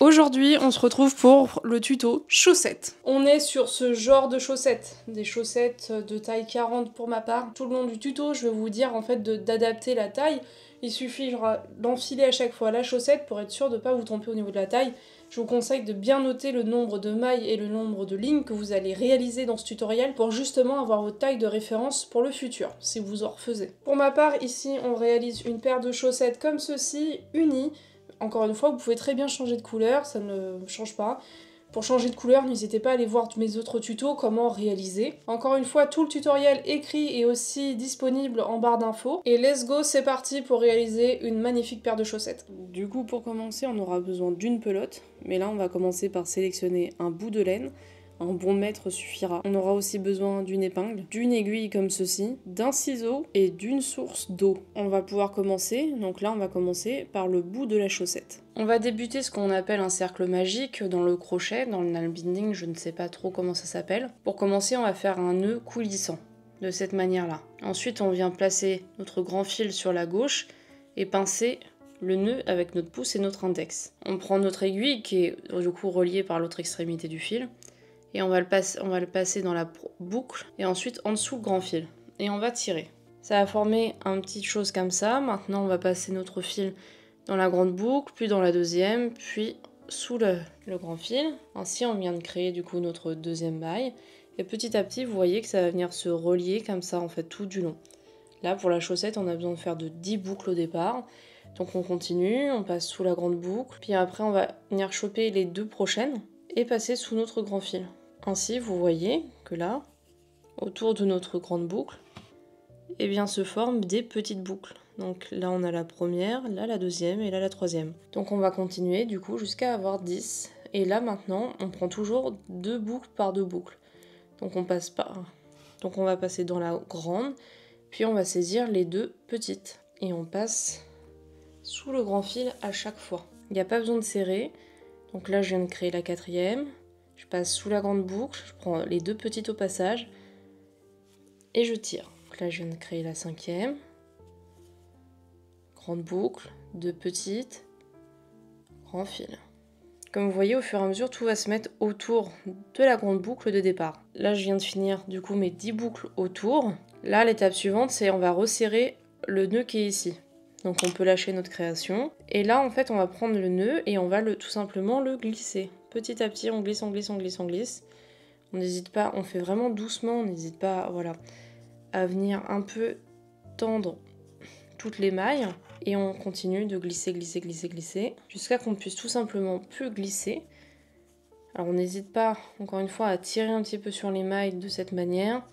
Aujourd'hui, on se retrouve pour le tuto chaussettes. On est sur ce genre de chaussettes, des chaussettes de taille 40 pour ma part. Tout le long du tuto, je vais vous dire en fait d'adapter la taille. Il suffit d'enfiler à chaque fois la chaussette pour être sûr de ne pas vous tromper au niveau de la taille. Je vous conseille de bien noter le nombre de mailles et le nombre de lignes que vous allez réaliser dans ce tutoriel pour justement avoir votre taille de référence pour le futur, si vous en refaisez. Pour ma part, ici, on réalise une paire de chaussettes comme ceci, unies. Encore une fois, vous pouvez très bien changer de couleur, ça ne change pas. Pour changer de couleur, n'hésitez pas à aller voir mes autres tutos, comment réaliser. Encore une fois, tout le tutoriel écrit est aussi disponible en barre d'infos. Et let's go, c'est parti pour réaliser une magnifique paire de chaussettes. Du coup, pour commencer, on aura besoin d'une pelote. Mais là, on va commencer par sélectionner un bout de laine. Un bon mètre suffira. On aura aussi besoin d'une épingle, d'une aiguille comme ceci, d'un ciseau et d'une source d'eau. On va pouvoir commencer, donc là on va commencer par le bout de la chaussette. On va débuter ce qu'on appelle un cercle magique dans le crochet, dans le nail binding, je ne sais pas trop comment ça s'appelle. Pour commencer, on va faire un nœud coulissant, de cette manière-là. Ensuite, on vient placer notre grand fil sur la gauche et pincer le nœud avec notre pouce et notre index. On prend notre aiguille qui est du coup reliée par l'autre extrémité du fil. Et on va le passer dans la boucle et ensuite en dessous le grand fil. Et on va tirer. Ça va former une petite chose comme ça. Maintenant on va passer notre fil dans la grande boucle, puis dans la deuxième, puis sous le grand fil. Ainsi on vient de créer du coup notre deuxième maille. Et petit à petit vous voyez que ça va venir se relier comme ça en fait tout du long. Là pour la chaussette on a besoin de faire de 10 boucles au départ. Donc on continue, on passe sous la grande boucle. Puis après on va venir choper les deux prochaines et passer sous notre grand fil. Ainsi, vous voyez que là, autour de notre grande boucle, eh bien, se forment des petites boucles. Donc là, on a la première, là la deuxième et là la troisième. Donc on va continuer du coup jusqu'à avoir 10. Et là maintenant, on prend toujours 2 boucles par 2 boucles. Donc on va passer dans la grande, puis on va saisir les 2 petites. Et on passe sous le grand fil à chaque fois. Il n'y a pas besoin de serrer. Donc là, je viens de créer la quatrième. Je passe sous la grande boucle, je prends les 2 petites au passage et je tire. Donc là, je viens de créer la cinquième. Grande boucle, 2 petites, grand fil. Comme vous voyez, au fur et à mesure, tout va se mettre autour de la grande boucle de départ. Là, je viens de finir du coup mes 10 boucles autour. Là, l'étape suivante, c'est on va resserrer le nœud qui est ici. Donc on peut lâcher notre création. Et là, en fait, on va prendre le nœud et on va tout simplement le glisser. Petit à petit, on glisse, on glisse, on glisse, on glisse. On n'hésite pas, on fait vraiment doucement, on n'hésite pas à venir un peu tendre toutes les mailles. Et on continue de glisser, glisser, glisser, glisser, jusqu'à qu'on puisse tout simplement plus glisser. Alors on n'hésite pas, encore une fois, à tirer un petit peu sur les mailles de cette manière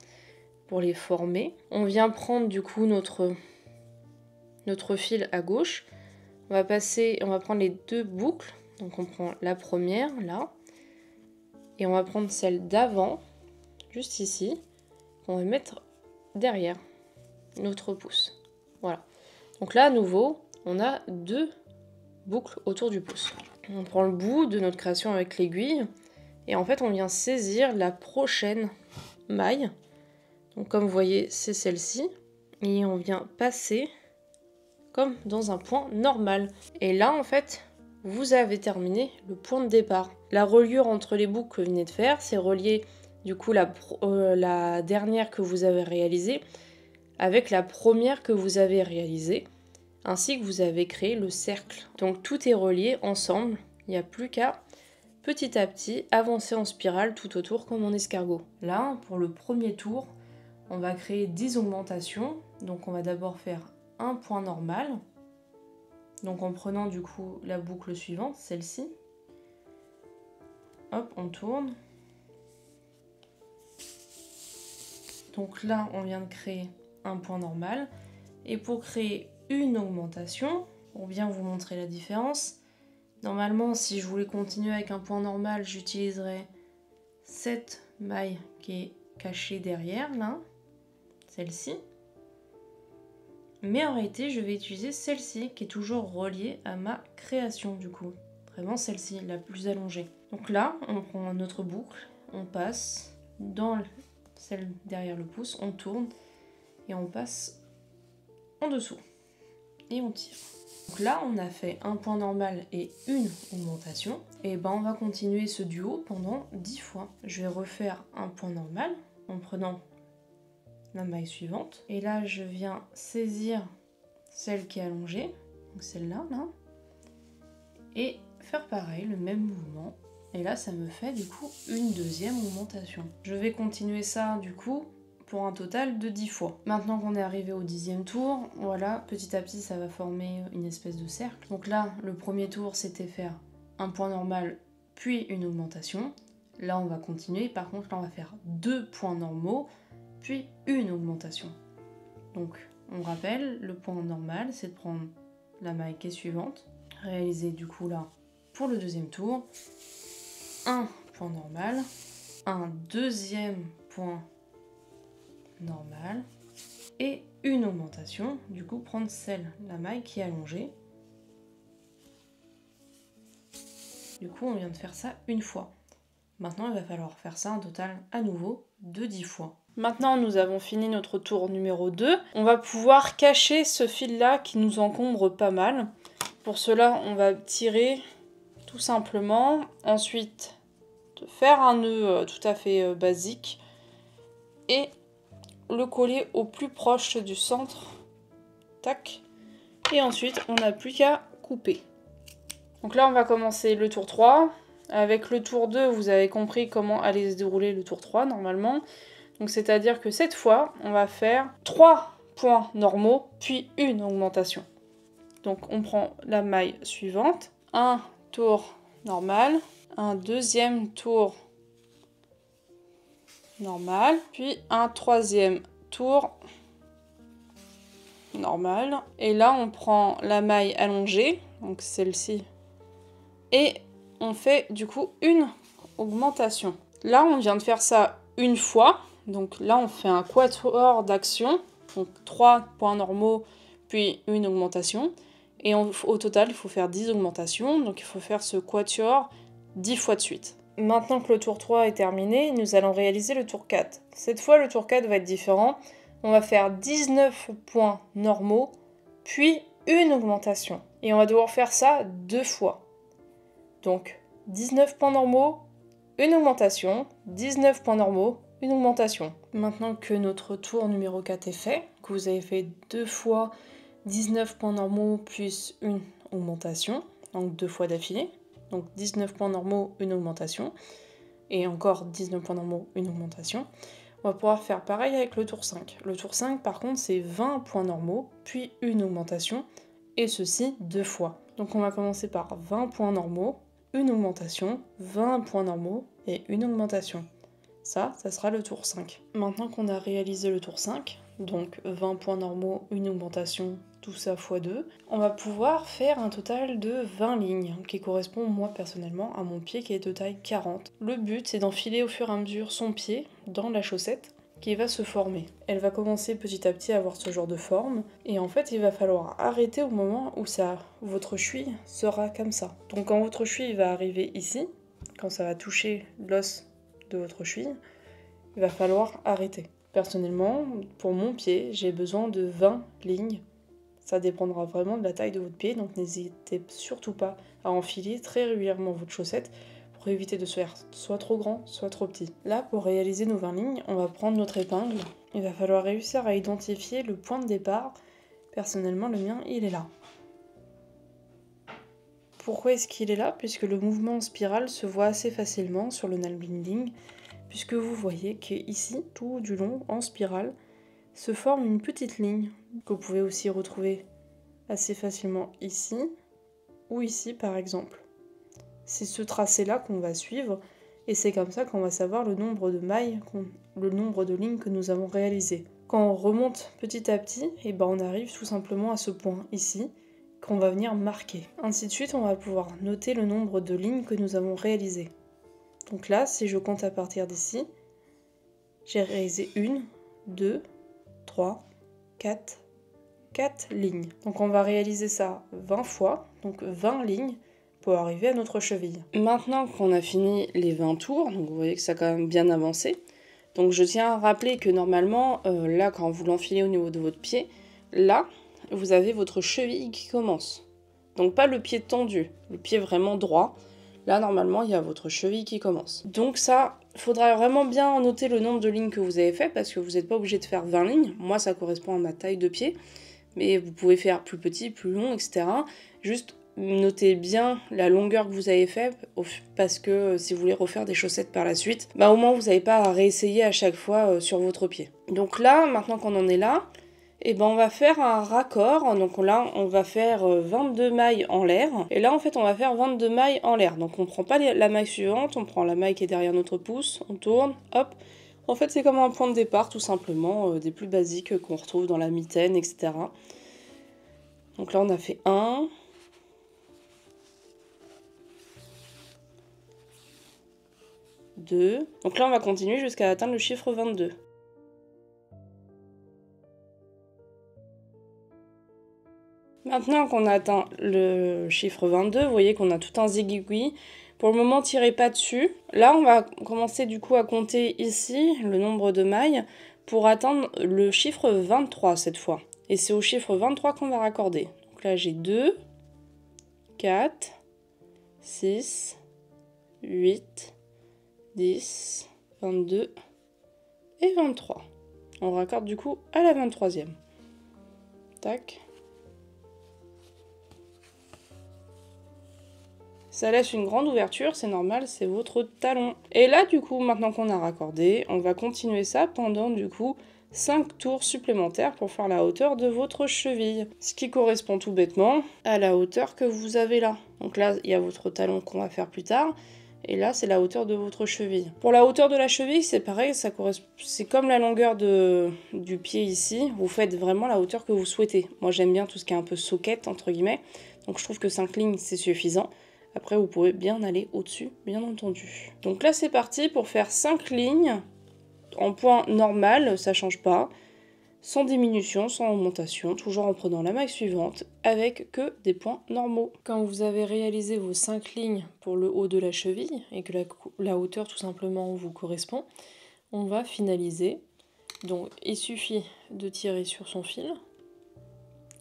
pour les former. On vient prendre du coup notre fil à gauche. On va prendre les 2 boucles. Donc on prend la première là. Et on va prendre celle d'avant, juste ici. On va mettre derrière notre pouce. Voilà. Donc là, à nouveau, on a 2 boucles autour du pouce. On prend le bout de notre création avec l'aiguille. Et en fait, on vient saisir la prochaine maille. Donc comme vous voyez, c'est celle-ci. Et on vient passer comme dans un point normal. Et là, en fait, vous avez terminé le point de départ. La reliure entre les boucles que vous venez de faire, c'est relier du coup la dernière que vous avez réalisée avec la première que vous avez réalisée, ainsi que vous avez créé le cercle. Donc tout est relié ensemble, il n'y a plus qu'à petit à petit avancer en spirale tout autour comme en escargot. Là, pour le premier tour, on va créer 10 augmentations. Donc on va d'abord faire un point normal. Donc en prenant du coup la boucle suivante, celle-ci. Hop, on tourne. Donc là, on vient de créer un point normal. Et pour créer une augmentation, pour bien vous montrer la différence, normalement, si je voulais continuer avec un point normal, j'utiliserais cette maille qui est cachée derrière, là, celle-ci. Mais en réalité, je vais utiliser celle-ci qui est toujours reliée à ma création du coup. Vraiment celle-ci, la plus allongée. Donc là, on prend notre boucle, on passe dans celle derrière le pouce, on tourne et on passe en dessous. Et on tire. Donc là, on a fait un point normal et une augmentation. Et ben, on va continuer ce duo pendant 10 fois. Je vais refaire un point normal en prenant la maille suivante. Et là, je viens saisir celle qui est allongée, donc celle-là, là, et faire pareil, le même mouvement. Et là, ça me fait du coup une deuxième augmentation. Je vais continuer ça du coup pour un total de 10 fois. Maintenant qu'on est arrivé au 10e tour, voilà, petit à petit, ça va former une espèce de cercle. Donc là, le premier tour, c'était faire un point normal, puis une augmentation. Là, on va continuer. Par contre, là, on va faire 2 points normaux, puis une augmentation. Donc, on rappelle, le point normal, c'est de prendre la maille qui est suivante, réaliser du coup là, pour le deuxième tour, un point normal, un deuxième point normal et une augmentation, du coup prendre la maille qui est allongée. Du coup, on vient de faire ça une fois. Maintenant, il va falloir faire ça un total à nouveau de 10 fois. Maintenant, nous avons fini notre tour numéro 2. On va pouvoir cacher ce fil-là qui nous encombre pas mal. Pour cela, on va tirer tout simplement. Ensuite, faire un nœud tout à fait basique et le coller au plus proche du centre. Tac. Et ensuite, on n'a plus qu'à couper. Donc là, on va commencer le tour 3. Avec le tour 2, vous avez compris comment allait se dérouler le tour 3 normalement. Donc c'est-à-dire que cette fois, on va faire 3 points normaux, puis une augmentation. Donc on prend la maille suivante, un tour normal, un deuxième tour normal, puis un troisième tour normal. Et là, on prend la maille allongée, donc celle-ci, et on fait du coup une augmentation. Là, on vient de faire ça une fois. Donc là, on fait un quatuor d'action, donc 3 points normaux, puis une augmentation. Et au total, il faut faire 10 augmentations, donc il faut faire ce quatuor 10 fois de suite. Maintenant que le tour 3 est terminé, nous allons réaliser le tour 4. Cette fois, le tour 4 va être différent. On va faire 19 points normaux, puis une augmentation. Et on va devoir faire ça 2 fois. Donc, 19 points normaux, une augmentation, 19 points normaux, une augmentation. Maintenant que notre tour numéro 4 est fait, que vous avez fait 2 fois 19 points normaux plus une augmentation, donc 2 fois d'affilée, donc 19 points normaux, une augmentation, et encore 19 points normaux, une augmentation, on va pouvoir faire pareil avec le tour 5. Le tour 5, par contre, c'est 20 points normaux, puis une augmentation, et ceci 2 fois. Donc on va commencer par 20 points normaux, une augmentation, 20 points normaux et une augmentation. Ça sera le tour 5. Maintenant qu'on a réalisé le tour 5, donc 20 points normaux, une augmentation, tout ça x 2, on va pouvoir faire un total de 20 lignes, qui correspond moi personnellement à mon pied qui est de taille 40. Le but c'est d'enfiler au fur et à mesure son pied dans la chaussette qui va se former. Elle va commencer petit à petit à avoir ce genre de forme, et en fait il va falloir arrêter au moment où votre cheville sera comme ça. Donc quand votre cheville va arriver ici, quand ça va toucher l'os de votre cheville, il va falloir arrêter. Personnellement, pour mon pied, j'ai besoin de 20 lignes. Ça dépendra vraiment de la taille de votre pied, donc n'hésitez surtout pas à enfiler très régulièrement votre chaussette pour éviter de se faire soit trop grand, soit trop petit. Là, pour réaliser nos 20 lignes, on va prendre notre épingle. Il va falloir réussir à identifier le point de départ. Personnellement, le mien, il est là. Pourquoi est-ce qu'il est là? Puisque le mouvement en spirale se voit assez facilement sur le nail binding, puisque vous voyez qu'ici, tout du long, en spirale, se forme une petite ligne que vous pouvez aussi retrouver assez facilement ici ou ici par exemple. C'est ce tracé-là qu'on va suivre et c'est comme ça qu'on va savoir le nombre de mailles, le nombre de lignes que nous avons réalisées. Quand on remonte petit à petit, et on arrive tout simplement à ce point ici qu'on va venir marquer. Ainsi de suite, on va pouvoir noter le nombre de lignes que nous avons réalisées. Donc là, si je compte à partir d'ici, j'ai réalisé 1, 2, 3, 4 lignes. Donc on va réaliser ça 20 fois, donc 20 lignes pour arriver à notre cheville. Maintenant qu'on a fini les 20 tours, donc vous voyez que ça a quand même bien avancé, donc je tiens à rappeler que normalement, là quand vous l'enfilez au niveau de votre pied, là, vous avez votre cheville qui commence. Donc pas le pied tendu, le pied vraiment droit. Là, normalement, il y a votre cheville qui commence. Donc ça, il faudra vraiment bien noter le nombre de lignes que vous avez fait parce que vous n'êtes pas obligé de faire 20 lignes. Moi, ça correspond à ma taille de pied. Mais vous pouvez faire plus petit, plus long, etc. Juste notez bien la longueur que vous avez fait parce que si vous voulez refaire des chaussettes par la suite, bah au moins vous n'avez pas à réessayer à chaque fois sur votre pied. Donc là, maintenant qu'on en est là, et ben on va faire un raccord. Donc là, on va faire 22 mailles en l'air. Et là, en fait, on va faire 22 mailles en l'air. Donc on prend pas la maille suivante, on prend la maille qui est derrière notre pouce, on tourne, hop. En fait, c'est comme un point de départ, tout simplement, des plus basiques qu'on retrouve dans la mitaine, etc. Donc là, on a fait 1. 2. Donc là, on va continuer jusqu'à atteindre le chiffre 22. Maintenant qu'on a atteint le chiffre 22, vous voyez qu'on a tout un zigouille. Pour le moment, tirez pas dessus. Là, on va commencer du coup à compter ici le nombre de mailles pour atteindre le chiffre 23 cette fois. Et c'est au chiffre 23 qu'on va raccorder. Donc là, j'ai 2, 4, 6, 8, 10, 22 et 23. On raccorde du coup à la 23e. Tac. Ça laisse une grande ouverture, c'est normal, c'est votre talon. Et là, du coup, maintenant qu'on a raccordé, on va continuer ça pendant, du coup, 5 tours supplémentaires pour faire la hauteur de votre cheville. Ce qui correspond tout bêtement à la hauteur que vous avez là. Donc là, il y a votre talon qu'on va faire plus tard. Et là, c'est la hauteur de votre cheville. Pour la hauteur de la cheville, c'est pareil, c'est comme la longueur du pied ici. Vous faites vraiment la hauteur que vous souhaitez. Moi, j'aime bien tout ce qui est un peu soquette, entre guillemets. Donc je trouve que 5 lignes, c'est suffisant. Après, vous pouvez bien aller au-dessus, bien entendu. Donc là, c'est parti pour faire 5 lignes en point normal, ça change pas, sans diminution, sans augmentation, toujours en prenant la maille suivante, avec que des points normaux. Quand vous avez réalisé vos 5 lignes pour le haut de la cheville, et que la hauteur tout simplement vous correspond, on va finaliser. Donc il suffit de tirer sur son fil,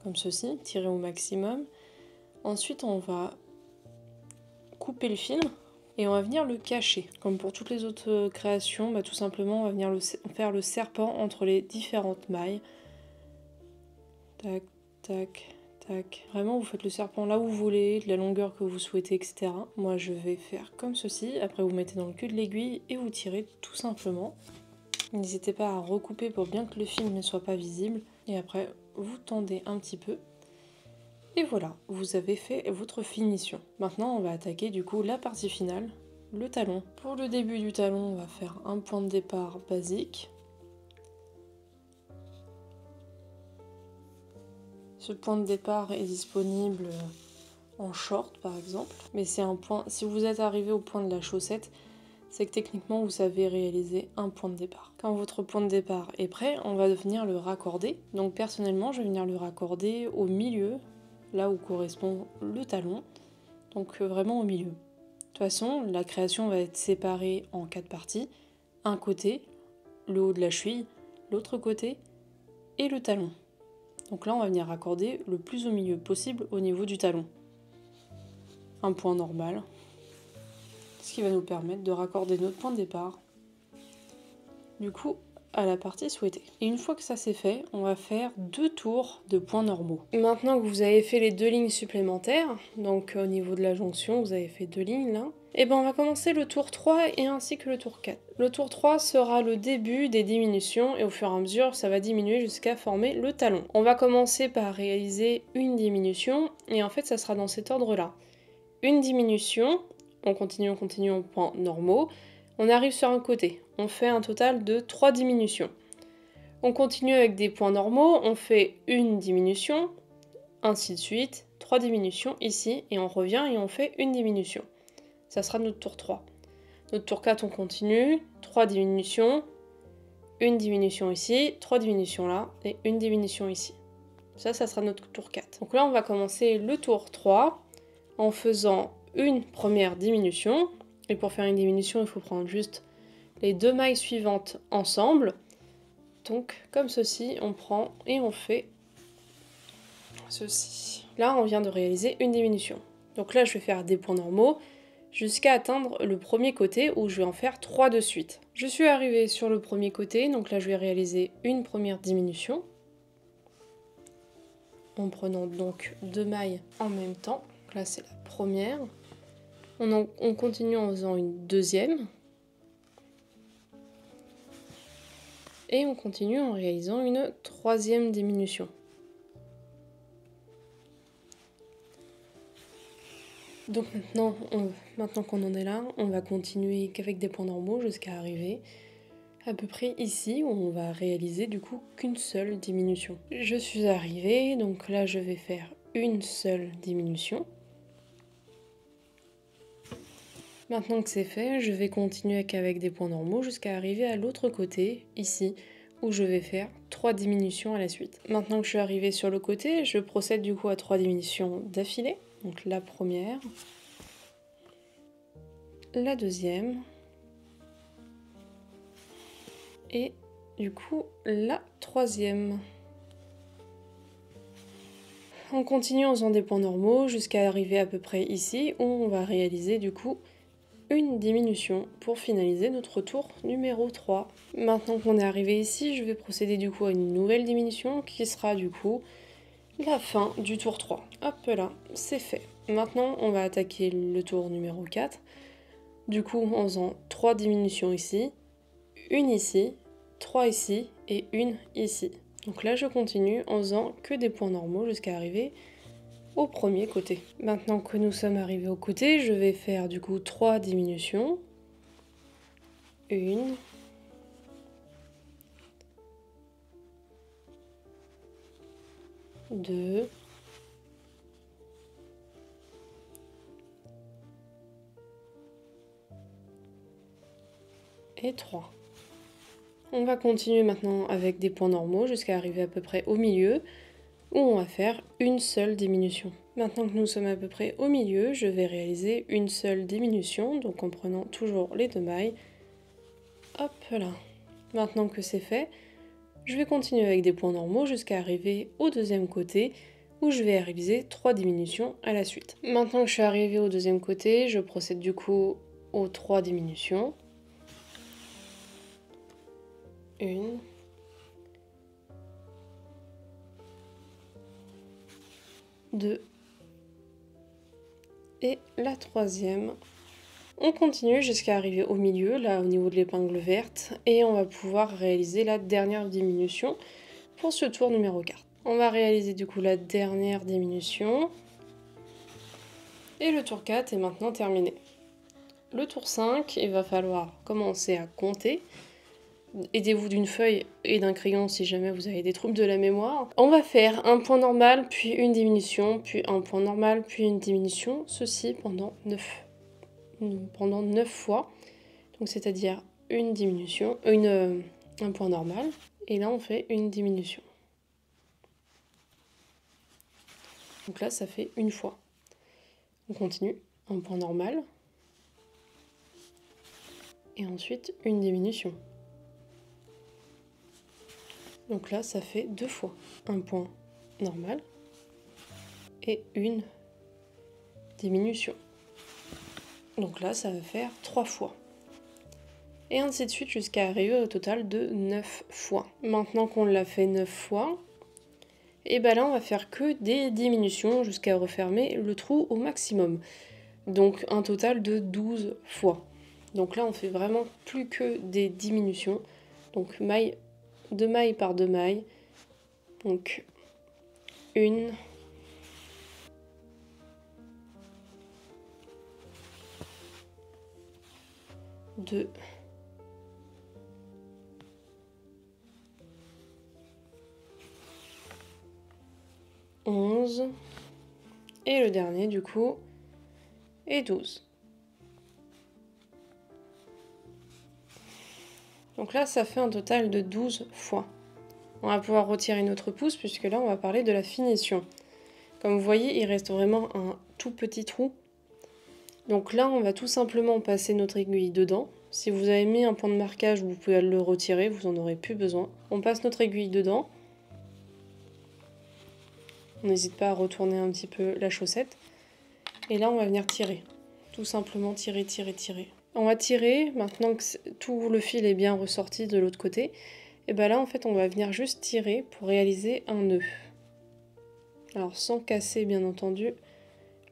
comme ceci, tirer au maximum. Ensuite, on va couper le fil et on va venir le cacher. Comme pour toutes les autres créations, bah, tout simplement on va venir faire le serpent entre les différentes mailles. Tac, tac, tac. Vraiment vous faites le serpent là où vous voulez, de la longueur que vous souhaitez, etc. Moi je vais faire comme ceci, après vous mettez dans le cul de l'aiguille et vous tirez tout simplement. N'hésitez pas à recouper pour bien que le fil ne soit pas visible. Et après vous tendez un petit peu. Et voilà, vous avez fait votre finition. Maintenant, on va attaquer du coup la partie finale, le talon. Pour le début du talon, on va faire un point de départ basique. Ce point de départ est disponible en short par exemple, mais c'est un point, si vous êtes arrivé au point de la chaussette, c'est que techniquement vous savez réaliser un point de départ. Quand votre point de départ est prêt, on va venir le raccorder. Donc personnellement, je vais venir le raccorder au milieu, là où correspond le talon, donc vraiment au milieu. De toute façon, la création va être séparée en 4 parties. Un côté, le haut de la cheville, l'autre côté et le talon. Donc là, on va venir raccorder le plus au milieu possible au niveau du talon. Un point normal, ce qui va nous permettre de raccorder notre point de départ, du coup, à la partie souhaitée. Et une fois que ça c'est fait, on va faire 2 tours de points normaux. Maintenant que vous avez fait les 2 lignes supplémentaires, donc au niveau de la jonction, vous avez fait 2 lignes là, et ben on va commencer le tour 3 et ainsi que le tour 4. Le tour 3 sera le début des diminutions et au fur et à mesure, ça va diminuer jusqu'à former le talon. On va commencer par réaliser une diminution et en fait, ça sera dans cet ordre-là. Une diminution, on continue en points normaux, on arrive sur un côté. On fait un total de 3 diminutions. On continue avec des points normaux, on fait une diminution, ainsi de suite, 3 diminutions ici, et on revient et on fait une diminution. Ça sera notre tour 3. Notre tour 4, on continue, 3 diminutions, une diminution ici, 3 diminutions là, et une diminution ici. Ça sera notre tour 4. Donc là, on va commencer le tour 3 en faisant une première diminution. Et pour faire une diminution, il faut prendre juste les 2 mailles suivantes ensemble. Donc comme ceci, on prend et on fait ceci. Là, on vient de réaliser une diminution. Donc là, je vais faire des points normaux jusqu'à atteindre le premier côté où je vais en faire 3 de suite. Je suis arrivée sur le premier côté, donc là, je vais réaliser une première diminution en prenant donc 2 mailles en même temps. Donc là, c'est la première. On continue en faisant une deuxième. Et on continue en réalisant une troisième diminution. Donc maintenant qu'on en est là, on va continuer qu'avec des points normaux jusqu'à arriver à peu près ici où on va réaliser du coup qu'une seule diminution. Je suis arrivée, donc là je vais faire une seule diminution. Maintenant que c'est fait, je vais continuer qu'avec des points normaux jusqu'à arriver à l'autre côté, ici, où je vais faire 3 diminutions à la suite. Maintenant que je suis arrivée sur le côté, je procède du coup à 3 diminutions d'affilée. Donc la première, la deuxième, et du coup la troisième. On continue en faisant des points normaux jusqu'à arriver à peu près ici, où on va réaliser du coup une diminution pour finaliser notre tour numéro 3. Maintenant qu'on est arrivé ici, je vais procéder du coup à une nouvelle diminution qui sera du coup la fin du tour 3. Hop là, c'est fait. Maintenant, on va attaquer le tour numéro 4. Du coup, en faisant 3 diminutions ici, une ici, 3 ici et une ici. Donc là, je continue en faisant que des points normaux jusqu'à arriver au premier côté. Maintenant que nous sommes arrivés au côté, je vais faire du coup 3 diminutions. Une. Deux. Et 3. On va continuer maintenant avec des points normaux jusqu'à arriver à peu près au milieu où on va faire une seule diminution. Maintenant que nous sommes à peu près au milieu, je vais réaliser une seule diminution, donc en prenant toujours les 2 mailles. Hop là. Maintenant que c'est fait, je vais continuer avec des points normaux jusqu'à arriver au deuxième côté où je vais réaliser 3 diminutions à la suite. Maintenant que je suis arrivée au deuxième côté, je procède du coup aux 3 diminutions. Une. Deux. Et la troisième. On continue jusqu'à arriver au milieu, là au niveau de l'épingle verte, et on va pouvoir réaliser la dernière diminution pour ce tour numéro 4. On va réaliser du coup la dernière diminution, et le tour 4 est maintenant terminé. Le tour 5, il va falloir commencer à compter. Aidez-vous d'une feuille et d'un crayon si jamais vous avez des troubles de la mémoire. On va faire un point normal, puis une diminution, puis un point normal, puis une diminution, ceci pendant 9 fois. Donc c'est-à-dire une diminution, un point normal, et là on fait une diminution. Donc là ça fait une fois. On continue, un point normal, et ensuite une diminution. Donc là, ça fait 2 fois. Un point normal et une diminution. Donc là, ça va faire 3 fois. Et ainsi de suite jusqu'à arriver au total de 9 fois. Maintenant qu'on l'a fait 9 fois, et ben là, on va faire que des diminutions jusqu'à refermer le trou au maximum. Donc un total de 12 fois. Donc là, on fait vraiment plus que des diminutions. Donc 2 mailles par 2 mailles. Donc une, deux, onze, et le dernier du coup est 12. Donc là, ça fait un total de 12 fois. On va pouvoir retirer notre pouce puisque là, on va parler de la finition. Comme vous voyez, il reste vraiment un tout petit trou. Donc là, on va tout simplement passer notre aiguille dedans. Si vous avez mis un point de marquage, vous pouvez le retirer, vous n'en aurez plus besoin. On passe notre aiguille dedans. On n'hésite pas à retourner un petit peu la chaussette. Et là, on va venir tirer. Tout simplement tirer, tirer, tirer. On va tirer, maintenant que tout le fil est bien ressorti de l'autre côté. Et bien là, en fait, on va venir juste tirer pour réaliser un nœud. Alors, sans casser, bien entendu,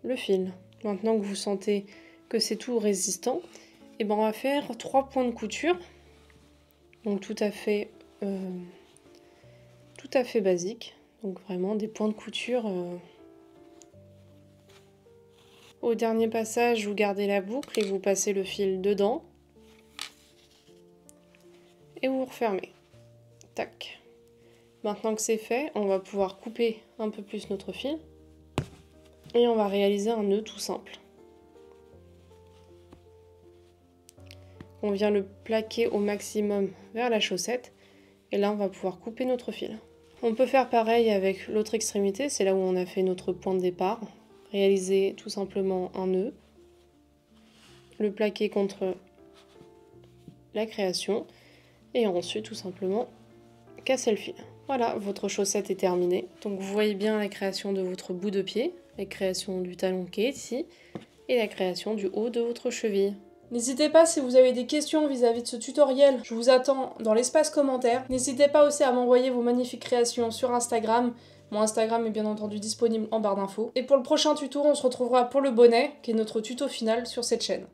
le fil. Maintenant que vous sentez que c'est tout résistant, et ben on va faire 3 points de couture. Donc tout à fait basique. Donc vraiment des points de couture. Au dernier passage, vous gardez la boucle et vous passez le fil dedans. Et vous refermez. Tac. Maintenant que c'est fait, on va pouvoir couper un peu plus notre fil. Et on va réaliser un nœud tout simple. On vient le plaquer au maximum vers la chaussette. Et là, on va pouvoir couper notre fil. On peut faire pareil avec l'autre extrémité, c'est là où on a fait notre point de départ. Réaliser tout simplement un nœud. Le plaquer contre la création. Et ensuite, tout simplement, casser le fil. Voilà, votre chaussette est terminée. Donc vous voyez bien la création de votre bout de pied, la création du talon qui est ici, et la création du haut de votre cheville. N'hésitez pas si vous avez des questions vis-à-vis de ce tutoriel, je vous attends dans l'espace commentaire. N'hésitez pas aussi à m'envoyer vos magnifiques créations sur Instagram. Mon Instagram est bien entendu disponible en barre d'infos. Et pour le prochain tuto, on se retrouvera pour le bonnet, qui est notre tuto final sur cette chaîne.